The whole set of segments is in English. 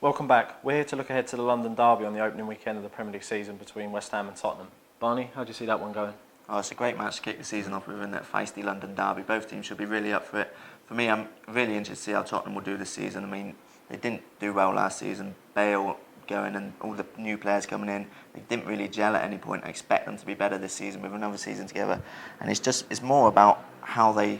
Welcome back. We're here to look ahead to the London derby on the opening weekend of the Premier League season between West Ham and Tottenham. Barney, how do you see that one going? Oh, it's a great match to kick the season off with, in that feisty London derby. Both teams should be really up for it. For me, I'm really interested to see how Tottenham will do this season. I mean, they didn't do well last season. Bale going and all the new players coming in, they didn't really gel at any point. I expect them to be better this season with another season together. And it's more about how the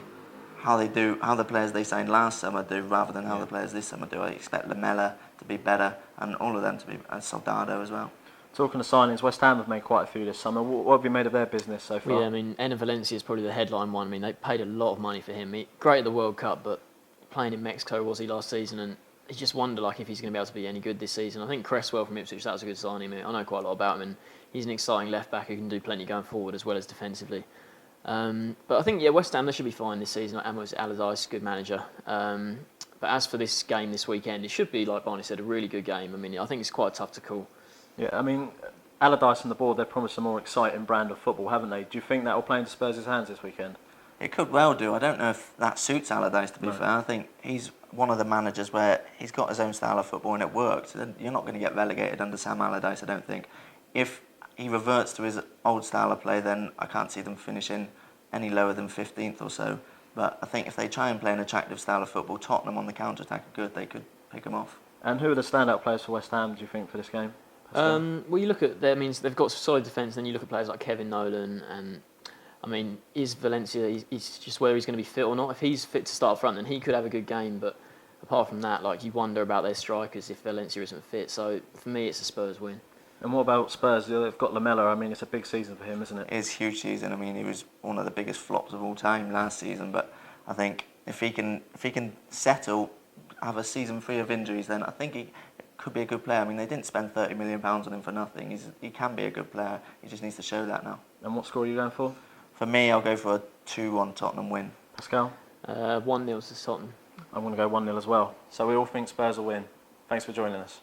players they signed last summer do rather than how the players this summer do. I expect Lamella to be better and all of them to be, and Soldado as well. Talking of signings, West Ham have made quite a few this summer. What have you made of their business so far? Well, yeah, I mean, Enner Valencia is probably the headline one. I mean, they paid a lot of money for him. Great at the World Cup, but playing in Mexico was he last season, and you just wonder if he's going to be able to be any good this season. I think Cresswell from Ipswich, that was a good signing. I know quite a lot about him, and he's an exciting left back who can do plenty going forward as well as defensively. But I think West Ham, they should be fine this season. Amos Allardyce, good manager. But as for this game this weekend, it should be, like Barney said, a really good game. I mean, I think it's quite tough to call. Yeah, I mean, Allardyce and the board, they've promised a more exciting brand of football, haven't they? Do you think that will play into Spurs' hands this weekend? It could well do. I don't know if that suits Allardyce, to be fair. I think he's one of the managers where he's got his own style of football and it works. You're not going to get relegated under Sam Allardyce, I don't think. If he reverts to his old style of play, then I can't see them finishing any lower than 15th or so. But I think if they try and play an attractive style of football, Tottenham on the counter-attack are good. They could pick them off. And who are the standout players for West Ham, do you think, for this game? Well, you look at they've got solid defence, then you look at players like Kevin Nolan, and I mean, is Valencia, he's just whether he's going to be fit or not. If he's fit to start up front, then he could have a good game, but apart from that, you wonder about their strikers if Valencia isn't fit. So for me, it's a Spurs win. And what about Spurs? They've got Lamella. I mean, it's a big season for him, isn't it? It's a huge season. I mean, he was one of the biggest flops of all time last season, but I think if he can settle, have a season free of injuries, then I think he could be a good player. I mean, they didn't spend £30 million on him for nothing. He can be a good player. He just needs to show that now. And what score are you going for? For me, I'll go for a 2-1 Tottenham win. Pascal? 1-0 to Tottenham. I'm going to go 1-0 as well. So we all think Spurs will win. Thanks for joining us.